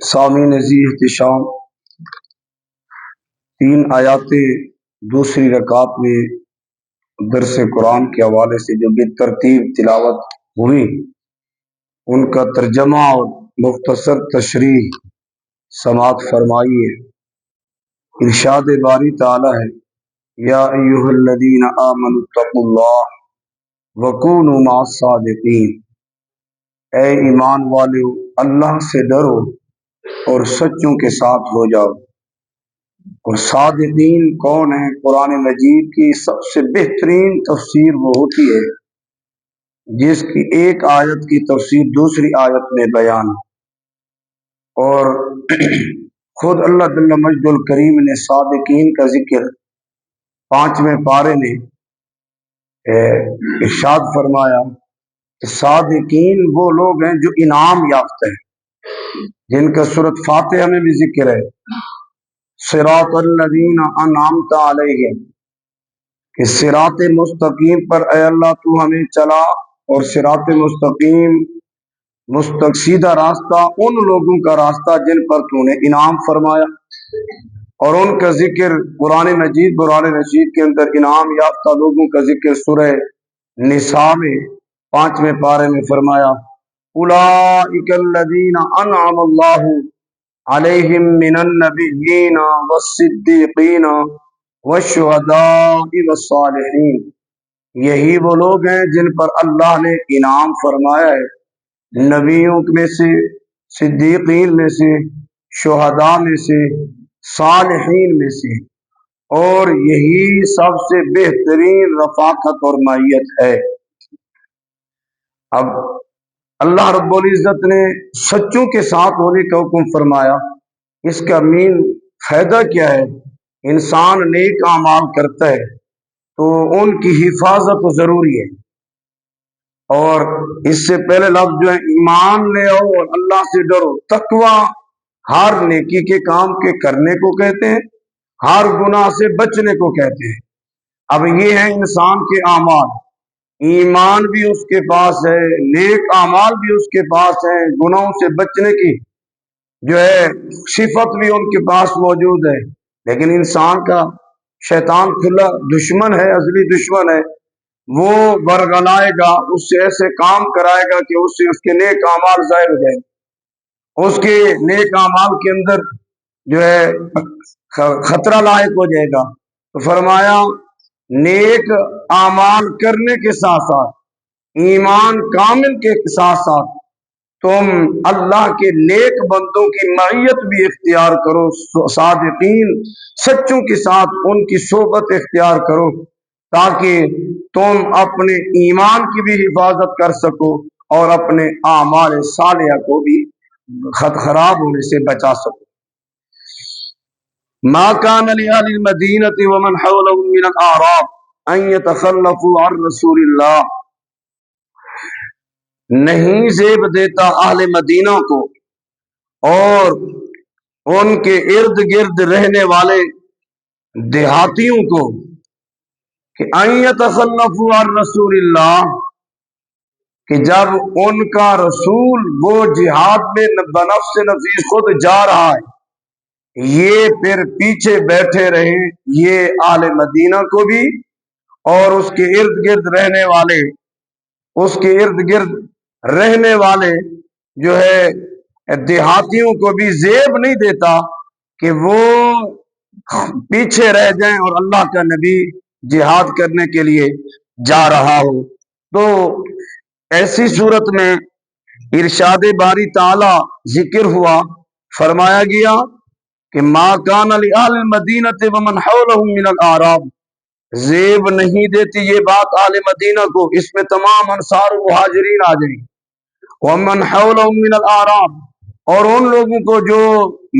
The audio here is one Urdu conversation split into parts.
سامعین عزیز احتشام، 3 آیاتیں دوسری رکعت میں درس قرآن کے حوالے سے جو بالترتیب تلاوت ہوئی، ان کا ترجمہ اور مختصر تشریح سماعت فرمائیے۔ ارشاد باری تعالی ہے، یا ایھا الذین آمنوا اتقوا اللہ وکونوا مع الصادقین، اے ایمان والو اللہ سے ڈرو اور سچوں کے ساتھ ہو جاؤ۔ اور صادقین کون ہیں؟ قرآن مجید کی سب سے بہترین تفسیر وہ ہوتی ہے جس کی ایک آیت کی تفسیر دوسری آیت میں بیان، اور خود اللہ جل مجد الکریم نے صادقین کا ذکر 5ویں پارے میں ارشاد فرمایا کہ صادقین وہ لوگ ہیں جو انعام یافتہ ہیں، جن کا سورۃ فاتحہ میں بھی ذکر ہے، صراط الذین انعمت علیہم، کہ صراط مستقیم پر اے اللہ تو ہمیں چلا، اور صراط مستقیم سیدھا راستہ ان لوگوں کا راستہ جن پر تو نے انعام فرمایا۔ اور ان کا ذکر قرآن مجید قرآن رشید کے اندر انعام یافتہ لوگوں کا ذکر سورہ نساء میں 5ویں پارے میں فرمایا، اولئک الذین انعم اللہ علیہم من النبیین والصدیقین والشہداء والصالحین، یہی وہ لوگ ہیں جن پر اللہ نے انعام فرمایا ہے، نبیوں میں سے، صدیقین میں سے، شہداء میں سے، صالحین میں سے، اور یہی سب سے بہترین رفاقت اور معیت ہے۔ اب اللہ رب العزت نے سچوں کے ساتھ ہونے کا حکم فرمایا، اس کا مین فائدہ کیا ہے؟ انسان نیک اعمال کرتا ہے تو ان کی حفاظت ضروری ہے، اور اس سے پہلے لفظ جو ہے ایمان لے آؤ اور اللہ سے ڈرو۔ تقویٰ ہر نیکی کے کام کے کرنے کو کہتے ہیں، ہر گناہ سے بچنے کو کہتے ہیں۔ اب یہ ہے انسان کے اعمال، ایمان بھی اس کے پاس ہے، نیک اعمال بھی اس کے پاس ہیں، گناہوں سے بچنے کی جو ہے صفت بھی ان کے پاس موجود ہے، لیکن انسان کا شیطان کھلا دشمن ہے، ازلی دشمن ہے، وہ ورگلائے گا، اس سے ایسے کام کرائے گا کہ اس سے اس کے نیک اعمال ضائع ہو جائیں، اس کے نیک اعمال کے اندر جو ہے خطرہ لاحق ہو جائے گا۔ تو فرمایا نیک اعمال کرنے کے ساتھ ساتھ، ایمان کامل کے ساتھ ساتھ، تم اللہ کے نیک بندوں کی معیت بھی اختیار کرو، صادقین سچوں کے ساتھ ان کی صحبت اختیار کرو، تاکہ تم اپنے ایمان کی بھی حفاظت کر سکو اور اپنے اعمال صالحہ کو بھی خراب ہونے سے بچا سکو۔ ما كان لأهل المدينة ومن حولهم من الأعراب أن يتخلفوا عن رسول الله، نہیں زیب دیتا اہل مدینہ کو اور ان کے ارد گرد رہنے والے دیہاتیوں کو کہ ان يتخلفوا عن رسول اللہ، کہ جب ان کا رسول وہ جہاد میں بنفس نفیس خود جا رہا ہے، یہ پھر پیچھے بیٹھے رہے، یہ اہل مدینہ کو بھی اور اس کے ارد گرد رہنے والے جو ہے دیہاتیوں کو بھی زیب نہیں دیتا کہ وہ پیچھے رہ جائیں اور اللہ کا نبی جہاد کرنے کے لیے جا رہا ہو۔ تو ایسی صورت میں ارشاد باری تعالی ذکر ہوا، فرمایا گیا کہ ما کان لأہل المدینۃ ومن حولہم من الاعراب، زیب نہیں دیتی یہ بات اہل مدینہ کو، اس میں تمام انصار و مہاجرین آ جائیں، ومن حولہم من الاعراب، اور ان لوگوں کو جو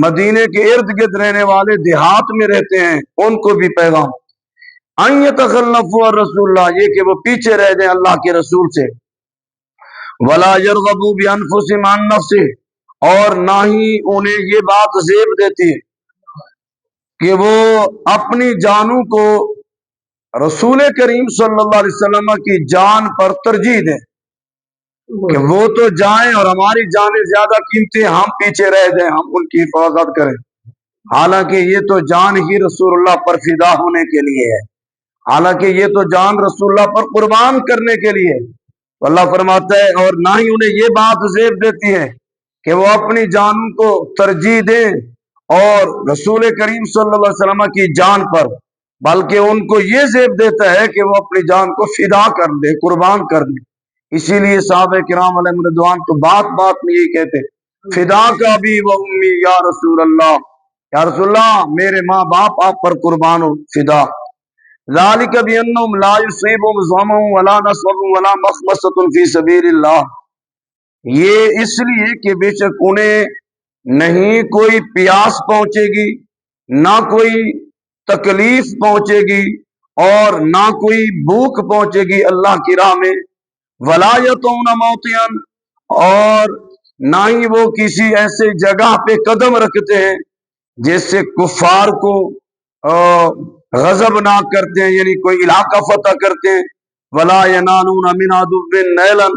مدینے کے ارد گرد رہنے والے دیہات میں رہتے ہیں ان کو بھی پیغام، ان یتخلفوا عن رسول اللہ، یہ کہ وہ پیچھے رہ جائیں اللہ کے رسول سے، ولا یرغبوا بانفسہم عن نفسہ، اور نہ ہی انہیں یہ بات زیب دیتی کہ وہ اپنی جانوں کو رسول کریم صلی اللہ علیہ وسلم کی جان پر ترجیح دیں۔ کہ وہ تو جائیں اور ہماری جانیں زیادہ قیمتی ہیں، ہم پیچھے رہ جائیں، ہم ان کی حفاظت کریں، حالانکہ یہ تو جان ہی رسول اللہ پر فدا ہونے کے لیے ہے، حالانکہ یہ تو جان رسول اللہ پر قربان کرنے کے لیے ہے۔ تو اللہ فرماتا ہے اور نہ ہی انہیں یہ بات زیب دیتی ہے کہ وہ اپنی جانوں کو ترجیح دیں اور رسول کریم صلی اللہ علیہ وسلم کی جان پر، بلکہ ان کو یہ زیب دیتا ہے کہ وہ اپنی جان کو فدا کر دیں، قربان کر دیں۔ اسی لیے صحابہ کرام علیہ رضوان تو بات بات میں یہی کہتے فدا کا بھی و امی یا رسول اللہ، یا رسول اللہ میرے ماں باپ آپ پر قربان ہو، فدا۔ ذالک بانہم لا یصیبہم ظمأ ولا نصب ولا مخمصۃ فی سبیل اللہ، یہ اس لیے کہ بے شک انہیں نہیں کوئی پیاس پہنچے گی، نہ کوئی تکلیف پہنچے گی، اور نہ کوئی بھوک پہنچے گی اللہ کی راہ میں، ولا یطؤون موطئا، اور نہ ہی وہ کسی ایسے جگہ پہ قدم رکھتے ہیں جس سے کفار کو غضب نہ کرتے ہیں، یعنی کوئی علاقہ فتح کرتے ہیں، ولا ینالون من عدو نیلا،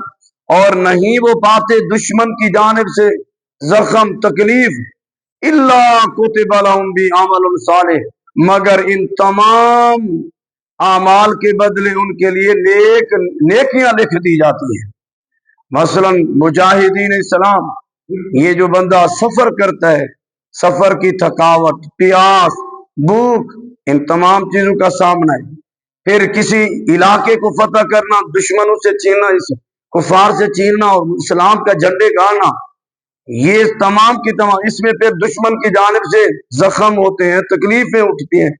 اور نہیں وہ پاتے دشمن کی جانب سے زخم تکلیف، الا کتب لهم بعمل صالح، مگر ان تمام اعمال کے بدلے ان کے لیے نیکیاں لکھ دی جاتی ہیں۔ مثلا مجاہدین اسلام، یہ جو بندہ سفر کرتا ہے، سفر کی تھکاوٹ، پیاس، بھوک، ان تمام چیزوں کا سامنا ہے، پھر کسی علاقے کو فتح کرنا، دشمنوں سے چھیننا، کفار سے چھیننا اور اسلام کا جھنڈے گاڑنا، یہ تمام کی تمام، اس میں پھر دشمن کی جانب سے زخم ہوتے ہیں، تکلیفیں اٹھتی ہیں۔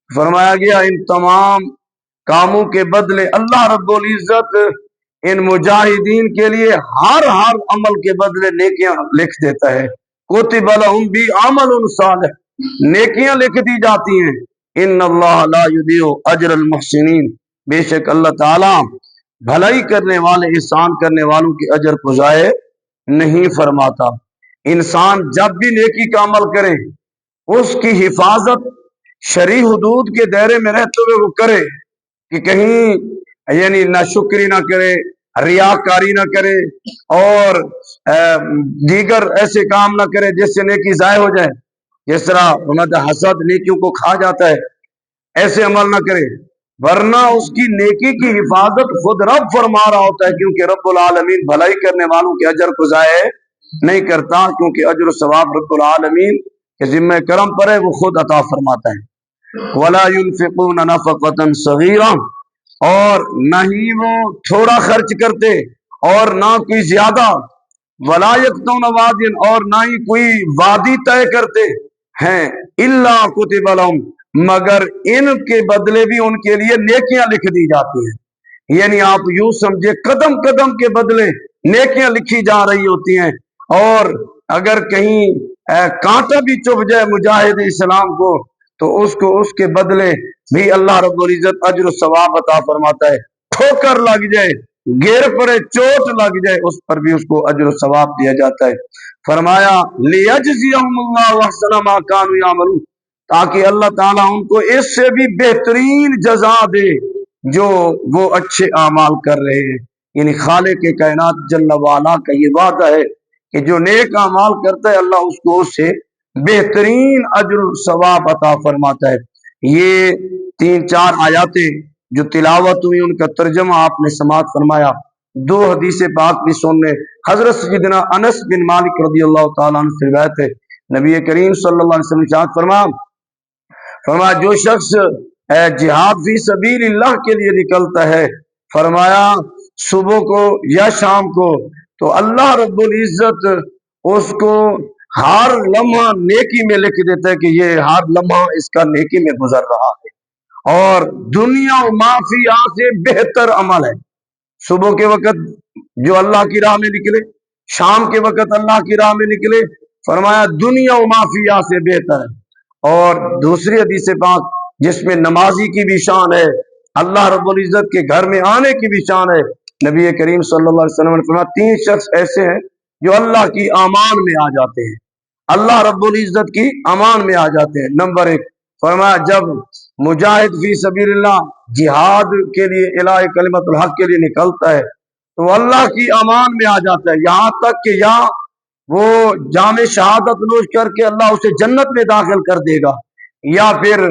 فرمایا گیا ان تمام کاموں کے بدلے اللہ رب العزت ان مجاہدین کے لیے ہر عمل کے بدلے نیکیاں لکھ دیتا ہے۔ کتب لهم بعمل صالح، نیکیاں لکھ دی جاتی ہیں۔ ان اللہ لا یضیع اجر المحسنین، بے شک اللہ تعالیٰ بھلائی کرنے والے، احسان کرنے والوں کے اجر کو ضائع نہیں فرماتا۔ انسان جب بھی نیکی کا عمل کرے، اس کی حفاظت شرعی حدود کے دائرے میں رہتے ہوئے وہ کرے، کہ کہیں یعنی نہ شکری نہ کرے، ریاکاری نہ کرے، اور دیگر ایسے کام نہ کرے جس سے نیکی ضائع ہو جائے، جس طرح حسد نیکیوں کو کھا جاتا ہے، ایسے عمل نہ کرے، ورنہ اس کی نیکی کی حفاظت خود رب فرما رہا ہوتا ہے، کیونکہ رب العالمین بھلائی کرنے والوں کے اجر کو ضائع نہیں کرتا، کیونکہ اجر و ثواب رب العالمین کے ذمہ کرم پر ہے، وہ خود عطا فرماتا ہے۔ ولا ينفقون نفقة صغيرة، اور نہ ہی وہ تھوڑا خرچ کرتے اور نہ کوئی زیادہ، ولا يقطعون واديا، اور نہ ہی کوئی وادی طے کرتے ہیں، الا كتب لهم، مگر ان کے بدلے بھی ان کے لیے نیکیاں لکھ دی جاتی ہیں۔ یعنی آپ یوں سمجھے قدم قدم کے بدلے نیکیاں لکھی جا رہی ہوتی ہیں، اور اگر کہیں کانٹا بھی چبھ جائے مجاہد اسلام کو، تو اس کے بدلے بھی اللہ رب العزت اجر و ثواب عطا فرماتا ہے۔ ٹھوکر لگ جائے، گر پڑے، چوٹ لگ جائے، اس پر بھی اس کو اجر و ثواب دیا جاتا ہے۔ فرمایا لیجزیہم اللہ احسن ما کانوا یعملون، تاکہ اللہ تعالیٰ ان کو اس سے بھی بہترین جزا دے جو وہ اچھے اعمال کر رہے ہیں۔ یعنی خالق کائنات جل وعلا کا یہ وعدہ ہے کہ جو نیک اعمال کرتا ہے اللہ اس کو اس سے بہترین اجر و ثواب عطا فرماتا ہے۔ یہ 3-4 آیاتیں جو تلاوت ہوئی ان کا ترجمہ آپ نے سماعت فرمایا، 2 حدیث پاک بھی سننے۔ حضرت سیدنا انس بن مالک رضی اللہ تعالیٰ عنہ سے روایت ہے، نبی کریم صلی اللہ علیہ وسلم ارشاد فرمایا جو شخص جہاد فی سبیل اللہ کے لیے نکلتا ہے، فرمایا صبح کو یا شام کو، تو اللہ رب العزت اس کو ہر لمحہ نیکی میں لکھ دیتا ہے کہ یہ ہر لمحہ اس کا نیکی میں گزر رہا ہے، اور دنیا و ما فیہا سے بہتر عمل ہے۔ صبح کے وقت جو اللہ کی راہ میں نکلے، شام کے وقت اللہ کی راہ میں نکلے، فرمایا دنیا و ما فیہا سے بہتر ہے۔ اور دوسری حدیث پاک جس میں نمازی کی بھی شان ہے، اللہ رب العزت کے گھر میں آنے کی بھی شان ہے، نبی کریم صلی اللہ علیہ وسلم نے فرمایا 3 شخص ایسے ہیں جو اللہ کی امان میں آ جاتے ہیں، اللہ رب العزت کی امان میں آ جاتے ہیں۔ نمبر 1 فرمایا جب مجاہد فی سبیل اللہ جہاد کے لیے الہ کلمت الحق کے لیے نکلتا ہے، تو اللہ کی امان میں آ جاتا ہے، یہاں تک کہ یہاں وہ جام شہادت نوش کر کے اللہ اسے جنت میں داخل کر دے گا، یا پھر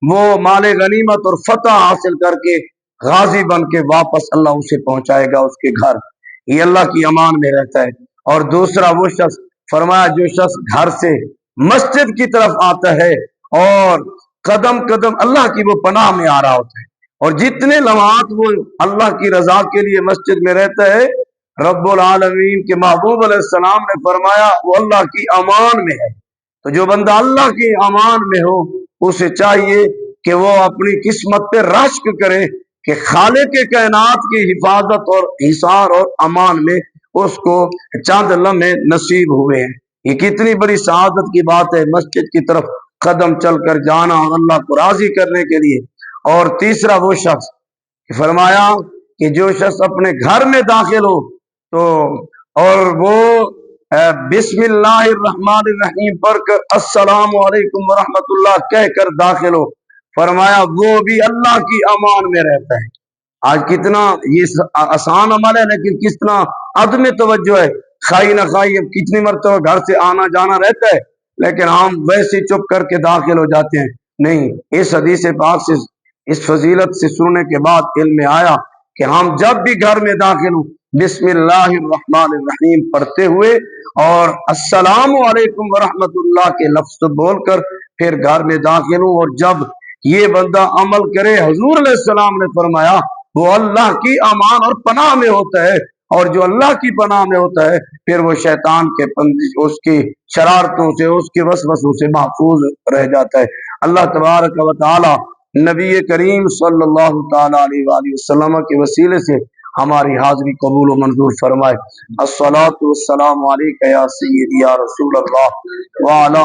وہ مال غنیمت اور فتح حاصل کر کے غازی بن کے واپس اللہ اسے پہنچائے گا اس کے گھر، یہ اللہ کی امان میں رہتا ہے۔ اور دوسرا وہ شخص، فرمایا جو شخص گھر سے مسجد کی طرف آتا ہے اور قدم قدم اللہ کی وہ پناہ میں آ رہا ہوتا ہے، اور جتنے لمحات وہ اللہ کی رضا کے لیے مسجد میں رہتا ہے، رب العالمین کے محبوب علیہ السلام نے فرمایا وہ اللہ کی امان میں ہے۔ تو جو بندہ اللہ کی امان میں ہو اسے چاہیے کہ وہ اپنی قسمت پہ رشک کرے کہ خالق کائنات کی حفاظت اور حصار اور امان میں اس کو چند لمحے نصیب ہوئے ہیں۔ یہ کتنی بڑی سعادت کی بات ہے، مسجد کی طرف قدم چل کر جانا اور اللہ کو راضی کرنے کے لیے۔ اور تیسرا وہ شخص، فرمایا کہ جو شخص اپنے گھر میں داخل ہو تو اور وہ بسم اللہ الرحمن الرحیم پڑھ کر السلام علیکم ورحمۃ اللہ کہہ کر داخل ہو، فرمایا وہ بھی اللہ کی امان میں رہتا ہے۔ آج کتنا یہ آسان عمل ہے لیکن کتنا عدم توجہ ہے، خائی نہ خائی اب کتنی مرتبہ گھر سے آنا جانا رہتا ہے لیکن ہم ویسے چپ کر کے داخل ہو جاتے ہیں۔ نہیں، اس حدیث پاک سے، اس فضیلت سے سننے کے بعد علم میں آیا کہ ہم جب بھی گھر میں داخل ہوں بسم اللہ الرحمن الرحیم پڑھتے ہوئے اور السلام علیکم ورحمۃ اللہ کے لفظ بول کر پھر گھر میں داخل ہوں۔ اور جب یہ بندہ عمل کرے، حضور علیہ السلام نے فرمایا وہ اللہ کی امان اور پناہ میں ہوتا ہے، اور جو اللہ کی پناہ میں ہوتا ہے پھر وہ شیطان کے اس کی شرارتوں سے، اس کے وسوسوں سے محفوظ رہ جاتا ہے۔ اللہ تبارک و تعالی نبی کریم صلی اللہ تعالی علیہ وآلہ وسلم کے وسیلے سے ہماری حاضری قبول و منظور فرمائے۔ الصلاۃ والسلام علیک یا سیدی یا رسول اللہ وعلی